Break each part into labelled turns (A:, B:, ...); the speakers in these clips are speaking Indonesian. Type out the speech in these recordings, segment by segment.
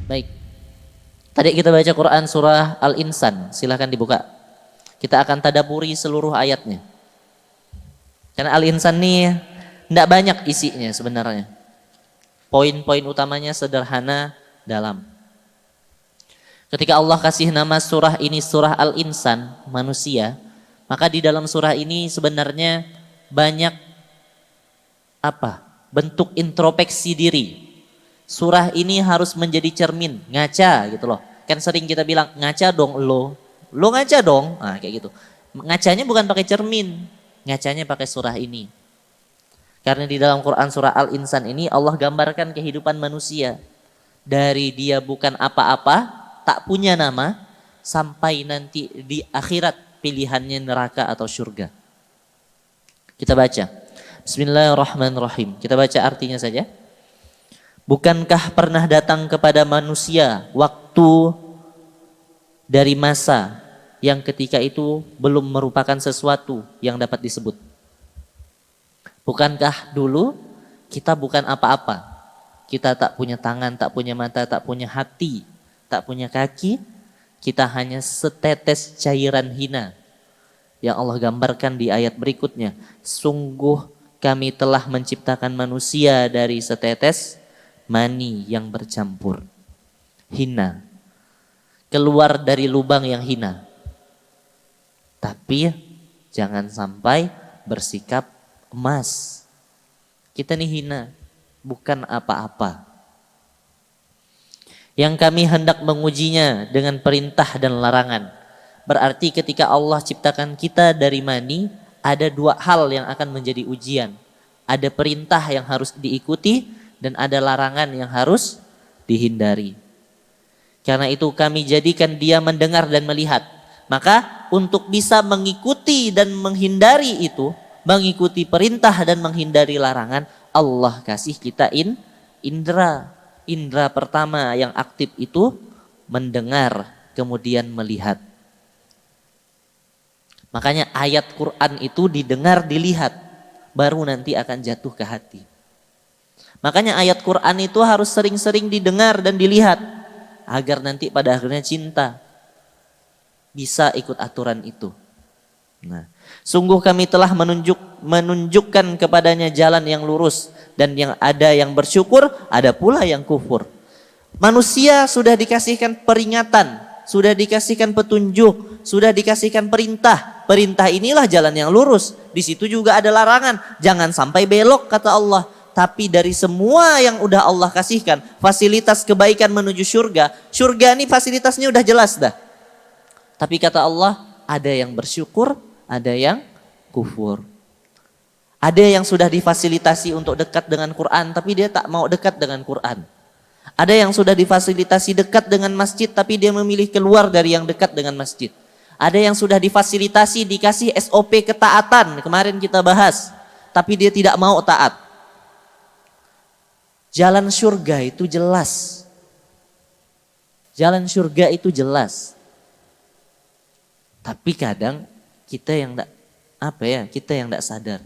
A: Baik. Tadi kita baca Quran surah Al-Insan. Silahkan dibuka. Kita akan tadaburi seluruh ayatnya. Karena Al-Insan nih tidak banyak isinya sebenarnya. Poin-poin utamanya sederhana dalam. Ketika Allah kasih nama surah ini surah Al-Insan, manusia, maka di dalam surah ini sebenarnya banyak bentuk introspeksi diri. Surah ini harus menjadi cermin, ngaca gitu loh. Kan sering kita bilang ngaca dong lo ngaca dong, kayak gitu. Ngacanya bukan pakai cermin, ngacanya pakai surah ini. Karena di dalam Quran surah Al-Insan ini Allah gambarkan kehidupan manusia. Dari dia bukan apa-apa, tak punya nama, sampai nanti di akhirat pilihannya neraka atau surga. Kita baca. Bismillahirrahmanirrahim. Kita baca artinya saja. Bukankah pernah datang kepada manusia waktu dari masa yang ketika itu belum merupakan sesuatu yang dapat disebut. Bukankah dulu kita bukan apa-apa. Kita tak punya tangan, tak punya mata, tak punya hati, tak punya kaki. Kita hanya setetes cairan hina. Yang Allah gambarkan di ayat berikutnya. Sungguh kami telah menciptakan manusia dari setetes mani yang bercampur. Hina. Keluar dari lubang yang hina. Tapi jangan sampai bersikap emas. Kita nih hina, bukan apa-apa. Yang kami hendak mengujinya dengan perintah dan larangan. Berarti ketika Allah ciptakan kita dari mani, ada dua hal yang akan menjadi ujian. Ada perintah yang harus diikuti dan ada larangan yang harus dihindari. Karena itu kami jadikan dia mendengar dan melihat. Maka untuk bisa mengikuti dan menghindari itu, mengikuti perintah dan menghindari larangan, Allah kasih kita indera. Indera pertama yang aktif itu mendengar, kemudian melihat. Makanya ayat Quran itu didengar, dilihat, baru nanti akan jatuh ke hati. Makanya ayat Quran itu harus sering-sering didengar dan dilihat, agar nanti pada akhirnya cinta. Bisa ikut aturan itu. Nah, sungguh kami telah menunjukkan kepadanya jalan yang lurus. Dan yang ada yang bersyukur, ada pula yang kufur. Manusia sudah dikasihkan peringatan, sudah dikasihkan petunjuk, sudah dikasihkan perintah. Perintah inilah jalan yang lurus. Di situ juga ada larangan. Jangan sampai belok kata Allah. Tapi dari semua yang udah Allah kasihkan, fasilitas kebaikan menuju surga. Surga ini fasilitasnya udah jelas dah. Tapi kata Allah, ada yang bersyukur, ada yang kufur. Ada yang sudah difasilitasi untuk dekat dengan Quran, tapi dia tak mau dekat dengan Quran. Ada yang sudah difasilitasi dekat dengan masjid, tapi dia memilih keluar dari yang dekat dengan masjid. Ada yang sudah difasilitasi, dikasih SOP ketaatan, kemarin kita bahas. Tapi dia tidak mau taat. Jalan surga itu jelas. Jalan surga itu jelas. Tapi kadang kita yang enggak sadar.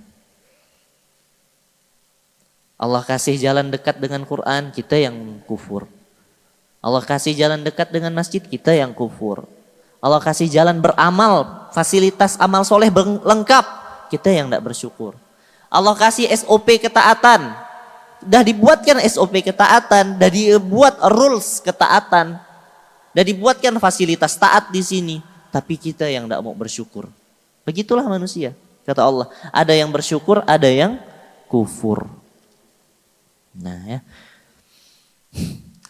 A: Allah kasih jalan dekat dengan Quran, kita yang kufur. Allah kasih jalan dekat dengan masjid, kita yang kufur. Allah kasih jalan beramal, fasilitas amal soleh lengkap, kita yang enggak bersyukur. Allah kasih SOP ketaatan. Dah dibuatkan SOP ketaatan, dah dibuat rules ketaatan, dah dibuatkan fasilitas taat di sini, tapi kita yang tidak mau bersyukur. Begitulah manusia, kata Allah. Ada yang bersyukur, ada yang kufur. Nah ya,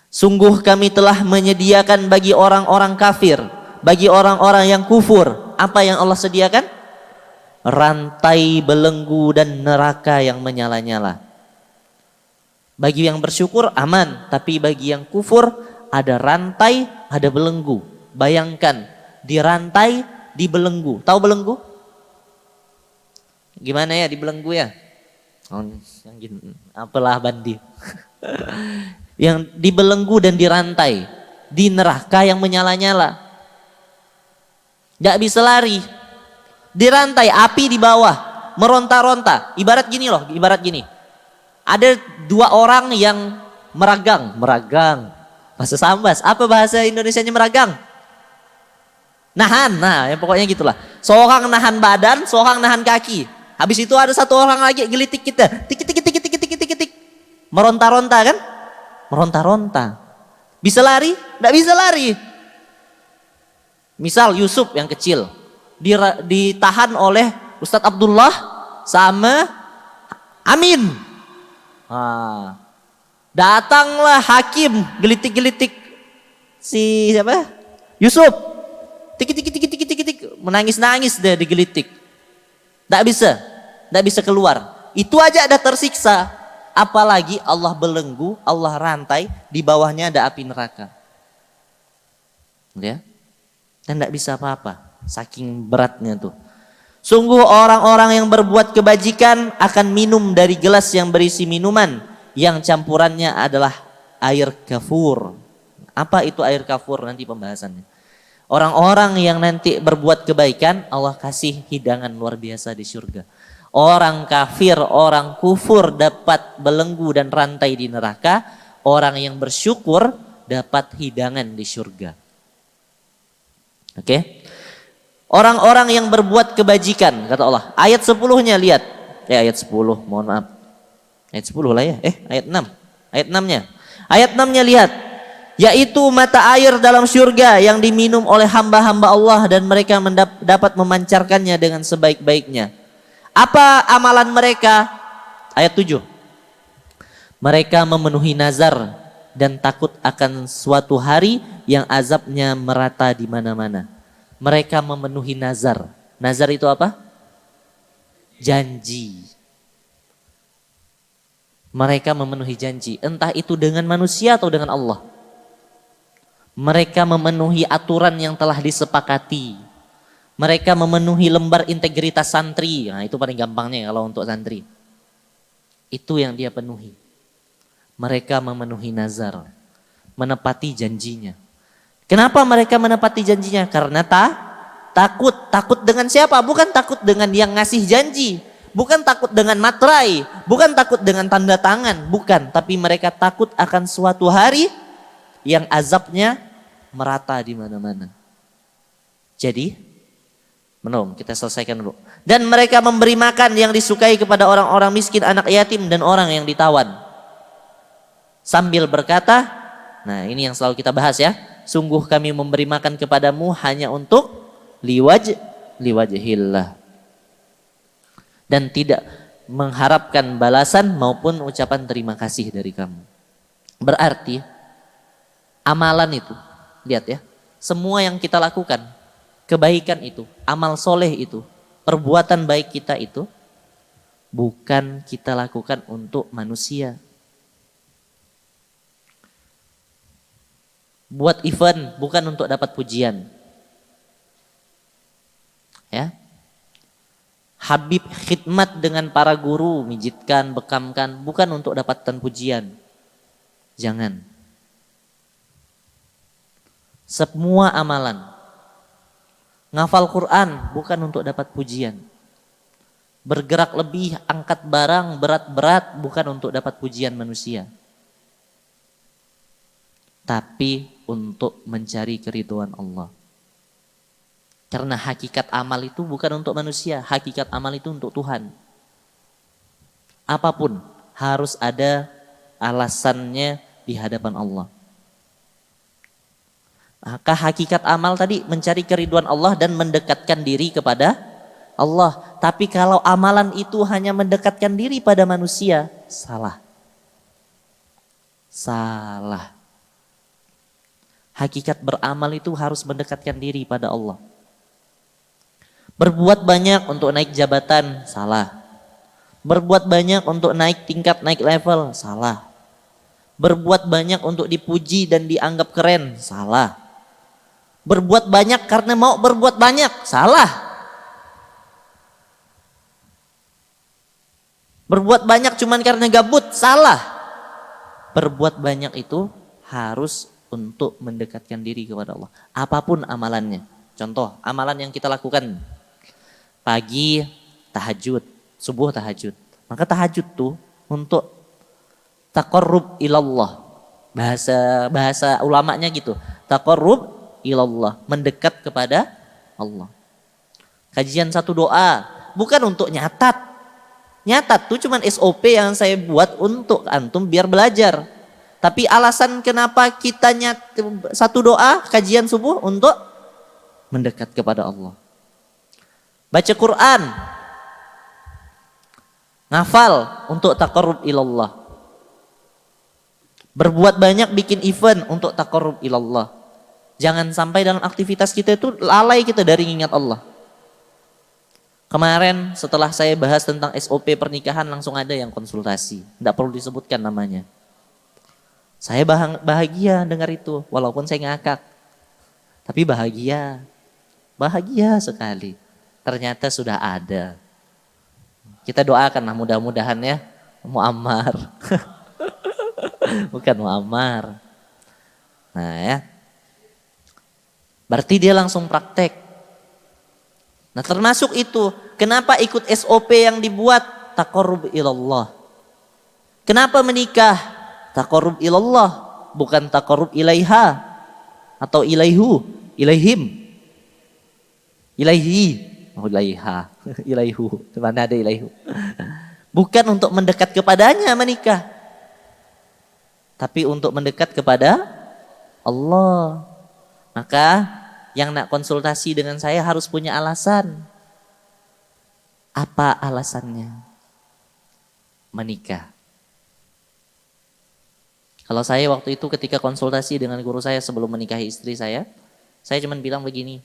A: sungguh kami telah menyediakan bagi orang-orang kafir, bagi orang-orang yang kufur, apa yang Allah sediakan? Rantai belenggu dan neraka yang menyala-nyala. Bagi yang bersyukur aman, tapi bagi yang kufur ada rantai, ada belenggu. Bayangkan, di rantai, di belenggu. Tahu belenggu? Gimana ya di belenggu ya? Oh, yang gini, apalah bandi. Yang dibelenggu dan dirantai, di neraka yang menyala-nyala. Gak bisa lari. Dirantai, api di bawah, meronta-ronta. Ibarat gini loh, ibarat gini. Ada dua orang yang meragang. Bahasa Sambas. Apa bahasa Indonesianya meragang? Nahan. Nah, yang pokoknya gitulah. Seorang nahan badan, seorang nahan kaki. Habis itu ada satu orang lagi gelitik kita. Tik tik tik tik tik tik tik tik. Meronta-ronta kan? Meronta-ronta. Bisa lari? Enggak bisa lari. Misal Yusuf yang kecil ditahan oleh Ustadz Abdullah sama Amin. Nah, datanglah hakim gelitik-gelitik si siapa? Yusuf. Tik tik tik tik tik tik menangis-nangis deh digelitik. Enggak bisa keluar. Itu aja ada tersiksa. Apalagi Allah belenggu, Allah rantai, di bawahnya ada api neraka. Ya? Dan tidak bisa apa-apa, saking beratnya tuh. Sungguh orang-orang yang berbuat kebajikan akan minum dari gelas yang berisi minuman yang campurannya adalah air kafur. Apa itu air kafur? Nanti pembahasannya. Orang-orang yang nanti berbuat kebaikan, Allah kasih hidangan luar biasa di surga. Orang kafir, orang kufur dapat belenggu dan rantai di neraka. Orang yang bersyukur dapat hidangan di surga. Oke. Orang-orang yang berbuat kebajikan, kata Allah. Ayat 10-nya lihat. Ayat 10, mohon maaf. Ayat 10 lah ya. Ayat 6. Ayat 6-nya. Ayat 6-nya lihat. Yaitu mata air dalam surga yang diminum oleh hamba-hamba Allah dan mereka dapat memancarkannya dengan sebaik-baiknya. Apa amalan mereka? Ayat 7. Mereka memenuhi nazar dan takut akan suatu hari yang azabnya merata di mana-mana. Mereka memenuhi nazar. Nazar itu apa? Janji. Mereka memenuhi janji. Entah itu dengan manusia atau dengan Allah. Mereka memenuhi aturan yang telah disepakati. Mereka memenuhi lembar integritas santri. Nah, itu paling gampangnya kalau untuk santri. Itu yang dia penuhi. Mereka memenuhi nazar. Menepati janjinya. Kenapa mereka menepati janjinya? Karena takut. Takut dengan siapa? Bukan takut dengan yang ngasih janji. Bukan takut dengan materai. Bukan takut dengan tanda tangan. Bukan. Tapi mereka takut akan suatu hari yang azabnya merata di mana-mana. Jadi, kita selesaikan dulu. Dan mereka memberi makan yang disukai kepada orang-orang miskin, anak yatim, dan orang yang ditawan. Sambil berkata, nah ini yang selalu kita bahas ya. Sungguh kami memberi makan kepadamu hanya untuk liwajhillah. Dan tidak mengharapkan balasan maupun ucapan terima kasih dari kamu. Berarti amalan itu, lihat ya, semua yang kita lakukan, kebaikan itu, amal soleh itu, perbuatan baik kita itu, bukan kita lakukan untuk manusia. Buat event, bukan untuk dapat pujian. Ya. Habib khidmat dengan para guru, mijitkan, bekamkan, bukan untuk dapatkan pujian. Jangan. Semua amalan. Ngafal Quran bukan untuk dapat pujian. Bergerak lebih, angkat barang berat-berat bukan untuk dapat pujian manusia. Tapi untuk mencari keridhaan Allah. Karena hakikat amal itu bukan untuk manusia, hakikat amal itu untuk Tuhan. Apapun harus ada alasannya di hadapan Allah. Maka hakikat amal tadi mencari keridhaan Allah dan mendekatkan diri kepada Allah. Tapi kalau amalan itu hanya mendekatkan diri pada manusia, salah. Salah. Hakikat beramal itu harus mendekatkan diri pada Allah. Berbuat banyak untuk naik jabatan, salah. Berbuat banyak untuk naik tingkat, naik level, salah. Berbuat banyak untuk dipuji dan dianggap keren, salah. Berbuat banyak karena mau berbuat banyak, salah. Berbuat banyak cuman karena gabut, salah. Berbuat banyak itu harus untuk mendekatkan diri kepada Allah. Apapun amalannya. Contoh, amalan yang kita lakukan. Pagi tahajud, subuh tahajud. Maka tahajud tuh untuk taqarrub ilallah. Bahasa ulamanya gitu. Taqarrub ilallah, mendekat kepada Allah. Kajian satu doa, bukan untuk nyatat. Nyatat tuh cuman SOP yang saya buat untuk antum biar belajar. Tapi alasan kenapa kita satu doa kajian subuh untuk mendekat kepada Allah. Baca Quran, ngafal untuk taqarrub ilallah. Berbuat banyak bikin event untuk taqarrub ilallah. Jangan sampai dalam aktivitas kita itu lalai kita dari ingat Allah. Kemarin setelah saya bahas tentang SOP pernikahan langsung ada yang konsultasi. Tidak perlu disebutkan namanya. Saya bahagia dengar itu walaupun saya ngakak. Tapi bahagia. Bahagia sekali. Ternyata sudah ada. Kita doakan lah mudah-mudahan ya. Muammar. Bukan muammar. Nah ya. Berarti dia langsung praktek. Nah termasuk itu. Kenapa ikut SOP yang dibuat? Taqarrub ilallah. Kenapa menikah? Taqarrub ilallah. Bukan taqarrub ilaiha. Atau ilaihu. Ilaihim. Ilaihi. Oh ilaiha. Ilaihu. Mana ada ilaihu. Bukan untuk mendekat kepadanya menikah. Tapi untuk mendekat kepada Allah. Maka yang nak konsultasi dengan saya harus punya alasan. Apa alasannya? Menikah. Kalau saya waktu itu ketika konsultasi dengan guru saya sebelum menikahi istri saya cuma bilang begini.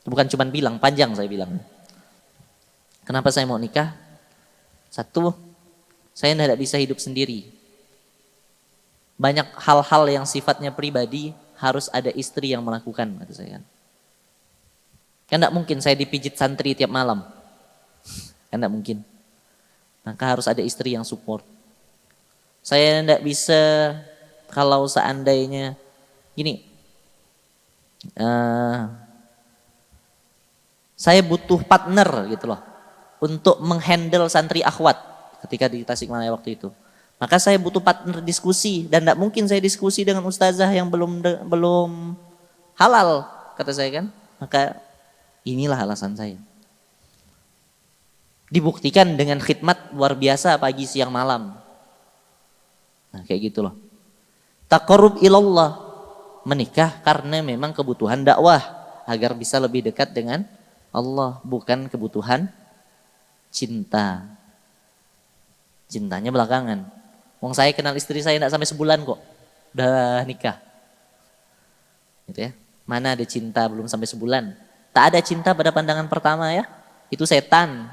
A: Bukan cuma bilang, panjang saya bilang. Kenapa saya mau nikah? Satu, saya tidak bisa hidup sendiri. Banyak hal-hal yang sifatnya pribadi harus ada istri yang melakukan, kata saya. Kan tidak mungkin saya dipijit santri tiap malam. Kan tidak mungkin. Maka harus ada istri yang support. Saya tidak bisa kalau seandainya gini. Saya butuh partner gitu loh. Untuk menghandle santri akhwat ketika di Tasikmalaya waktu itu. Maka saya butuh partner diskusi dan tidak mungkin saya diskusi dengan ustazah yang belum halal, kata saya kan. Maka inilah alasan saya. Dibuktikan dengan khidmat luar biasa pagi siang malam. Nah kayak gitu loh. Taqarrub ilallah, menikah karena memang kebutuhan dakwah agar bisa lebih dekat dengan Allah, bukan kebutuhan cinta. Cintanya belakangan. Wong saya kenal istri saya tidak sampai sebulan kok, udah nikah. Gitu ya. Mana ada cinta belum sampai sebulan? Tak ada cinta pada pandangan pertama ya. Itu setan.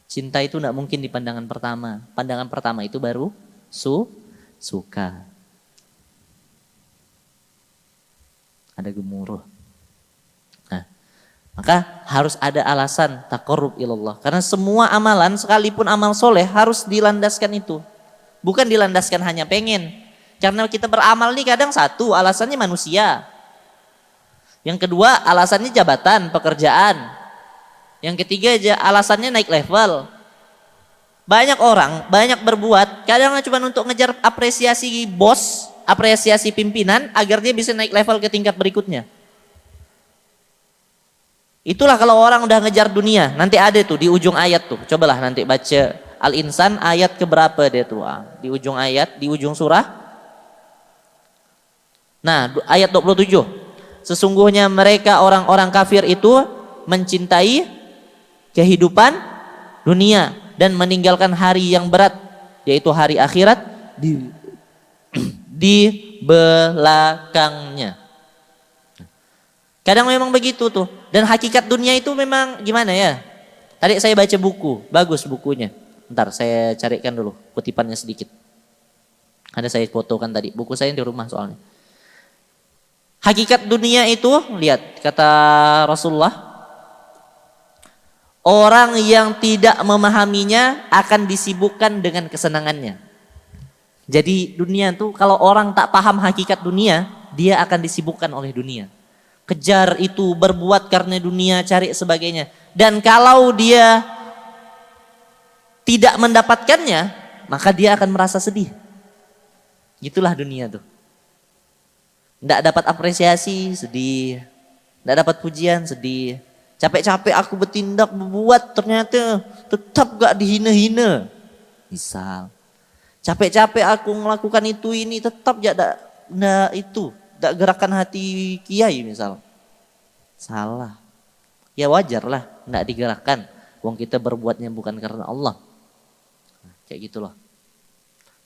A: Cinta itu tidak mungkin di pandangan pertama. Pandangan pertama itu baru suka. Ada gemuruh. Nah, maka harus ada alasan taqarrub ilallah. Karena semua amalan sekalipun amal soleh harus dilandaskan itu. Bukan dilandaskan hanya pengen. Karena kita beramal nih kadang satu alasannya manusia. Yang kedua alasannya jabatan, pekerjaan. Yang ketiga alasannya naik level. Banyak orang, banyak berbuat kadang cuma untuk ngejar apresiasi bos, apresiasi pimpinan agar dia bisa naik level ke tingkat berikutnya. Itulah kalau orang udah ngejar dunia, nanti ada tuh di ujung ayat tuh. Cobalah nanti baca Al-Insan ayat keberapa dia tuh. Di ujung ayat, di ujung surah. Nah, ayat 27. Sesungguhnya mereka orang-orang kafir itu mencintai kehidupan dunia dan meninggalkan hari yang berat, yaitu hari akhirat di belakangnya. Kadang memang begitu tuh. Dan hakikat dunia itu memang gimana ya? Tadi saya baca buku, bagus bukunya. Ntar saya carikan dulu kutipannya sedikit. Ada saya fotokan tadi, buku saya di rumah soalnya. Hakikat dunia itu, lihat kata Rasulullah, orang yang tidak memahaminya akan disibukkan dengan kesenangannya. Jadi dunia tuh kalau orang tak paham hakikat dunia, dia akan disibukkan oleh dunia. Kejar itu, berbuat karena dunia, cari sebagainya. Dan kalau dia tidak mendapatkannya, maka dia akan merasa sedih. Gitulah dunia tuh. Nggak dapat apresiasi, sedih. Nggak dapat pujian, sedih. Capek-capek aku bertindak, berbuat, ternyata tetap gak dihina-hina. Misal. Capek-capek aku melakukan itu ini, tetap gak gerakan hati kiai misal. Salah. Ya wajar lah, nggak digerakkan. Wong kita berbuatnya bukan karena Allah. Nah, kayak gitu loh.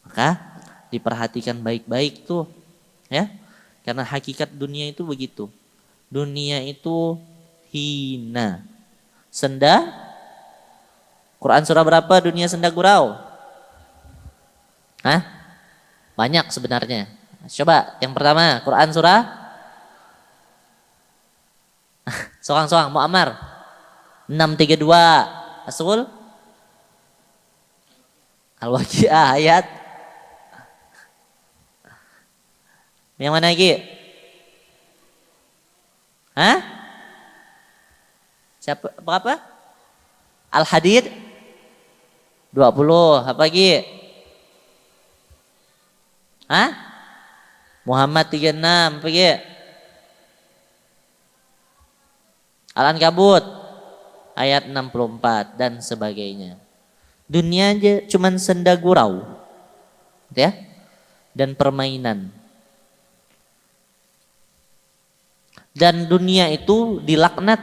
A: Maka diperhatikan baik-baik tuh, ya. Karena hakikat dunia itu begitu. Dunia itu hina. Senda. Quran surah berapa dunia senda gurau? Hah? Banyak sebenarnya. Coba yang pertama Quran surah. Soang-soang Muammar. 632. Asul. Al-Waqiah ayat. Yang mana lagi? Hah? Siapa? Apa? Al-Hadid 20. Apa lagi? Hah? Muhammad 36. Apa lagi? Al-Ankabut ayat 64 dan sebagainya. Dunia aja cuman senda gurau. Ya? Dan permainan. Dan dunia itu dilaknat.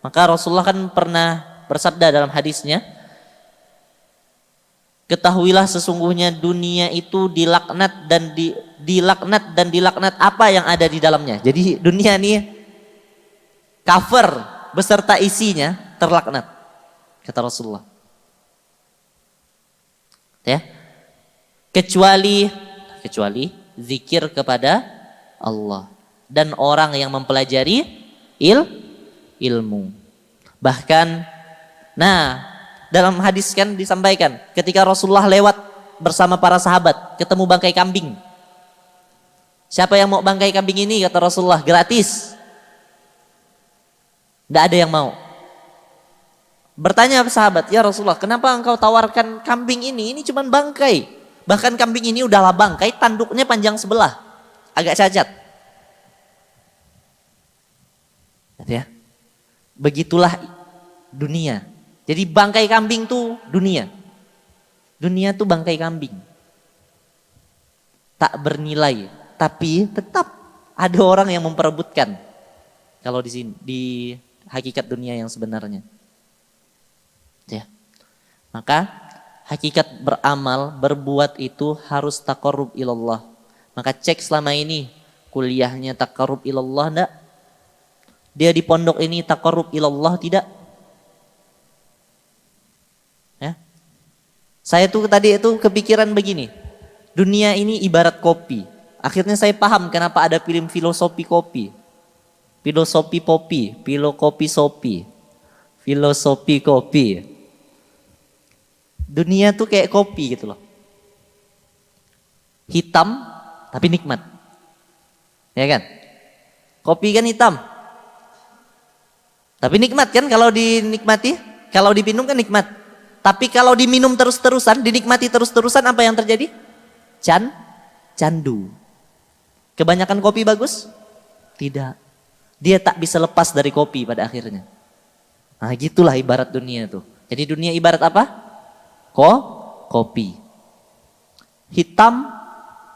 A: Maka Rasulullah kan pernah bersabda dalam hadisnya, ketahuilah sesungguhnya dunia itu dilaknat dan dilaknat apa yang ada di dalamnya. Jadi dunia ini cover beserta isinya terlaknat, kata Rasulullah. Ya. Kecuali zikir kepada Allah dan orang yang mempelajari ilmu. Bahkan dalam hadis kan disampaikan ketika Rasulullah lewat bersama para sahabat ketemu bangkai kambing. Siapa yang mau bangkai kambing ini, kata Rasulullah, gratis. Tidak ada yang mau. Bertanya sahabat, ya Rasulullah, kenapa engkau tawarkan kambing ini? Ini cuma bangkai. Bahkan kambing ini udahlah bangkai, tanduknya panjang sebelah, agak cacat. Ya, begitulah dunia. Jadi bangkai kambing tuh dunia. Dunia tuh bangkai kambing. Tak bernilai, tapi tetap ada orang yang memperebutkan. Kalau di sini, di hakikat dunia yang sebenarnya. Ya. Maka hakikat beramal, berbuat itu harus taqarrub ilallah. Maka cek selama ini kuliahnya taqarrub ilallah enggak? Dia di pondok ini taqarrub ilallah tidak? Ya. Saya tuh tadi itu kepikiran begini. Dunia ini ibarat kopi. Akhirnya saya paham kenapa ada film filosofi kopi. Filosofi kopi, filosofi kopi. Dunia tuh kayak kopi gitu loh. Hitam tapi nikmat. Ya kan? Kopi kan hitam. Tapi nikmat kan kalau dinikmati, kalau diminum kan nikmat. Tapi kalau diminum terus-terusan, dinikmati terus-terusan, apa yang terjadi? Candu. Kebanyakan kopi bagus? Tidak. Dia tak bisa lepas dari kopi pada akhirnya. Nah gitulah ibarat dunia tuh. Jadi dunia ibarat apa? Kopi. Hitam,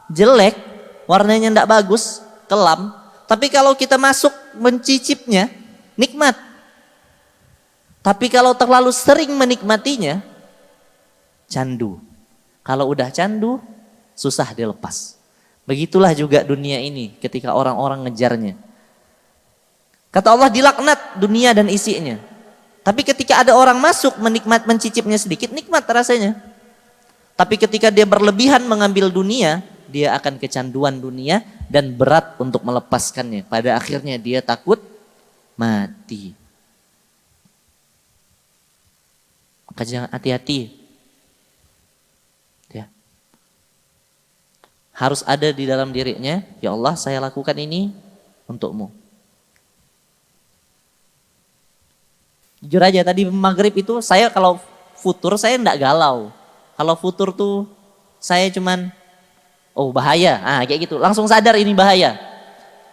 A: jelek, warnanya tidak bagus, kelam. Tapi kalau kita masuk mencicipnya, nikmat. Tapi kalau terlalu sering menikmatinya, candu. Kalau udah candu, susah dilepas. Begitulah juga dunia ini ketika orang-orang ngejarnya. Kata Allah dilaknat dunia dan isinya. Tapi ketika ada orang masuk mencicipnya sedikit, nikmat rasanya. Tapi ketika dia berlebihan mengambil dunia, dia akan kecanduan dunia dan berat untuk melepaskannya. Pada akhirnya dia takut mati. Maka jangan hati-hati. Ya. Harus ada di dalam dirinya, ya Allah saya lakukan ini untukmu. Jujur aja tadi maghrib itu saya kalau futur saya enggak galau. Kalau futur tuh saya cuman Oh bahaya, kayak gitu. Langsung sadar ini bahaya.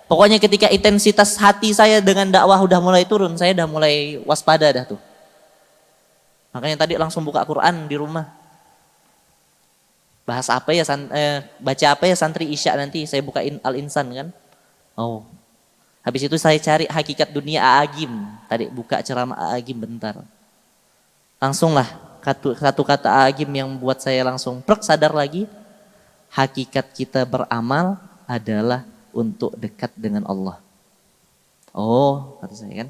A: Pokoknya ketika intensitas hati saya dengan dakwah udah mulai turun, saya udah mulai waspada dah tuh. Makanya tadi langsung buka Quran di rumah. Bahas apa ya, baca apa ya santri Isya nanti, saya bukain Al-Insan kan. Oh, habis itu saya cari hakikat dunia A'agim. Tadi buka ceramah A'agim bentar. Langsung lah satu kata A'agim yang membuat saya langsung sadar lagi. Hakikat kita beramal adalah untuk dekat dengan Allah. Oh, kata saya kan.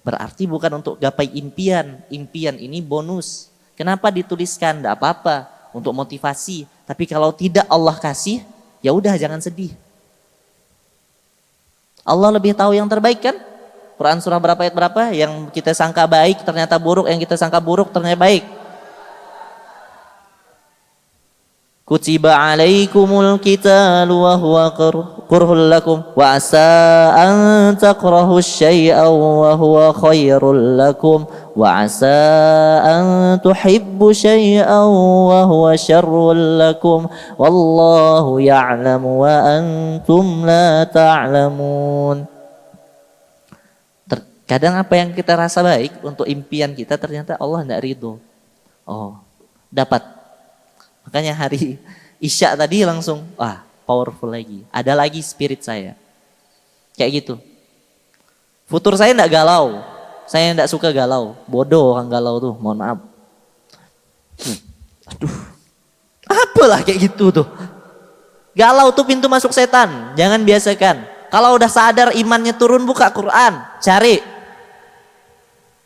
A: Berarti bukan untuk gapai impian. Impian ini bonus. Kenapa dituliskan? Tidak apa-apa. Untuk motivasi. Tapi kalau tidak Allah kasih, ya udah jangan sedih. Allah lebih tahu yang terbaik kan? Quran surah berapa ayat berapa? Yang kita sangka baik ternyata buruk, yang kita sangka buruk ternyata baik. Kutiba alaikumul qitalu wa huwa kurhul lakum wa asa an takrahu syai'an wa huwa khairul lakum wa asa an tuhibbu syai'an wa huwa syarrul lakum wallahu ya'lamu wa antum la ta'lamun. Kadang apa yang kita rasa baik untuk impian kita ternyata Allah tidak ridho. Oh, dapat. Makanya hari Isya tadi langsung, powerful lagi. Ada lagi spirit saya. Kayak gitu. Futur saya enggak galau. Saya enggak suka galau. Bodoh orang galau tuh, mohon maaf. Aduh. Apalah kayak gitu tuh. Galau tuh pintu masuk setan. Jangan biasakan. Kalau udah sadar imannya turun, buka Quran. Cari.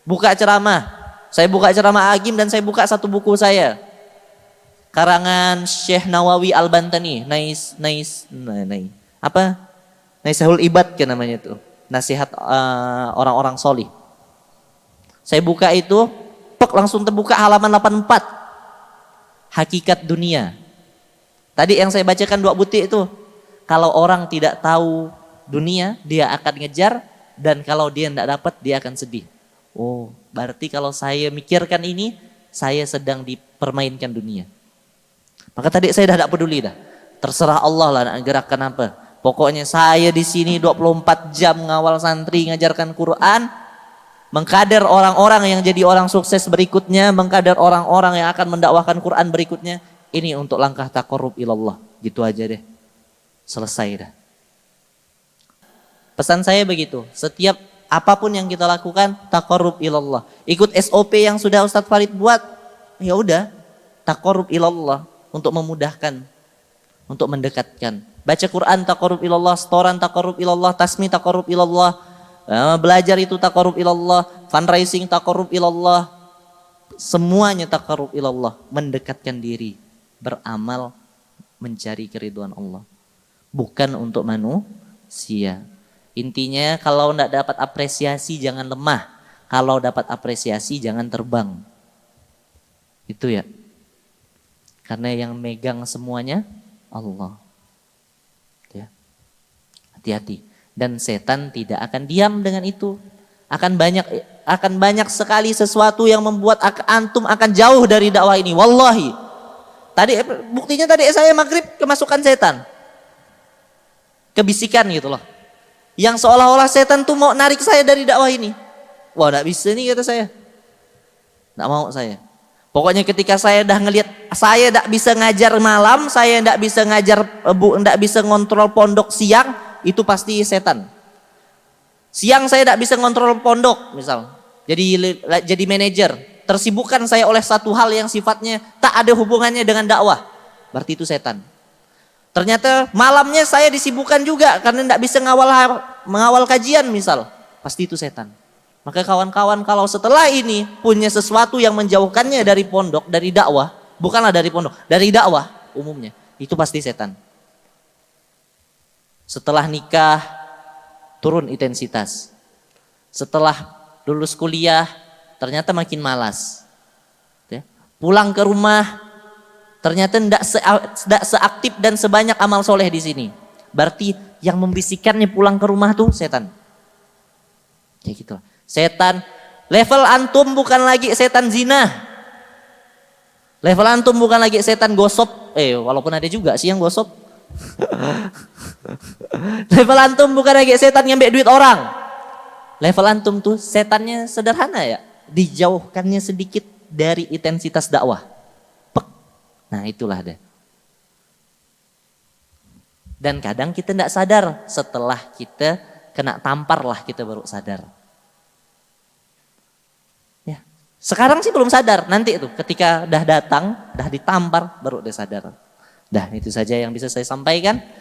A: Buka ceramah. Saya buka ceramah Agim dan saya buka satu buku saya. Karangan Syekh Nawawi Al-Bantani, Naisahul Ibad kan namanya itu. Nasihat orang-orang solih. Saya buka itu, langsung terbuka halaman 84. Hakikat dunia. Tadi yang saya bacakan 2 butir itu. Kalau orang tidak tahu dunia, dia akan ngejar. Dan kalau dia tidak dapat, dia akan sedih. Oh, berarti kalau saya mikirkan ini, saya sedang dipermainkan dunia. Maka tadi saya dah tak peduli dah. Terserah Allah lah nak gerakkan apa. Pokoknya saya di sini 24 jam ngawal santri, ngajarkan Quran, mengkader orang-orang yang jadi orang sukses berikutnya, mengkader orang-orang yang akan mendakwahkan Quran berikutnya. Ini untuk langkah taqarrub ilallah. Gitu aja deh. Selesai dah. Pesan saya begitu. Setiap apapun yang kita lakukan, taqarrub ilallah. Ikut SOP yang sudah Ustadz Farid buat, ya udah, taqarrub ilallah. Untuk memudahkan, untuk mendekatkan. Baca Quran taqarrub ilallah, setoran taqarrub ilallah, tasmi taqarrub ilallah, belajar itu taqarrub ilallah, fundraising taqarrub ilallah. Semuanya taqarrub ilallah, mendekatkan diri, beramal, mencari keridhaan Allah. Bukan untuk manusia. Intinya kalau tidak dapat apresiasi jangan lemah. Kalau dapat apresiasi jangan terbang. Itu ya. Karena yang megang semuanya Allah. Ya. Hati-hati. Dan setan tidak akan diam dengan itu. Akan banyak sekali sesuatu yang membuat antum akan jauh dari dakwah ini. Wallahi. Buktinya tadi saya maghrib kemasukan setan. Kebisikan gitu loh. Yang seolah-olah setan tuh mau narik saya dari dakwah ini. Wah, enggak bisa nih kata saya. Enggak mau saya. Pokoknya ketika saya dah ngelihat saya tidak bisa ngajar malam, saya tidak bisa ngajar tidak bisa ngontrol pondok siang, itu pasti setan. Siang saya tidak bisa ngontrol pondok, misal. Jadi manajer, tersibukkan saya oleh satu hal yang sifatnya tak ada hubungannya dengan dakwah. Berarti itu setan. Ternyata malamnya saya disibukkan juga karena tidak bisa mengawal kajian misal. Pasti itu setan. Maka kawan-kawan kalau setelah ini punya sesuatu yang menjauhkannya dari pondok, dari dakwah, bukanlah dari pondok, dari dakwah umumnya, itu pasti setan. Setelah nikah, turun intensitas. Setelah lulus kuliah, ternyata makin malas. Pulang ke rumah, ternyata tidak seaktif dan sebanyak amal soleh di sini. Berarti yang membisikannya pulang ke rumah tuh setan. Kayak gitu. Setan, level antum bukan lagi setan zina. Level antum bukan lagi setan gosop. Walaupun ada juga sih yang gosop. Level antum bukan lagi setan ngambil duit orang. Level antum tuh setannya sederhana ya. Dijauhkannya sedikit dari intensitas dakwah. Pek. Nah itulah deh. Dan kadang kita tidak sadar, setelah kita kena tampar lah kita baru sadar. Ya. Sekarang sih belum sadar, nanti itu ketika dah datang, dah ditampar baru dia sadar. Dah itu saja yang bisa saya sampaikan.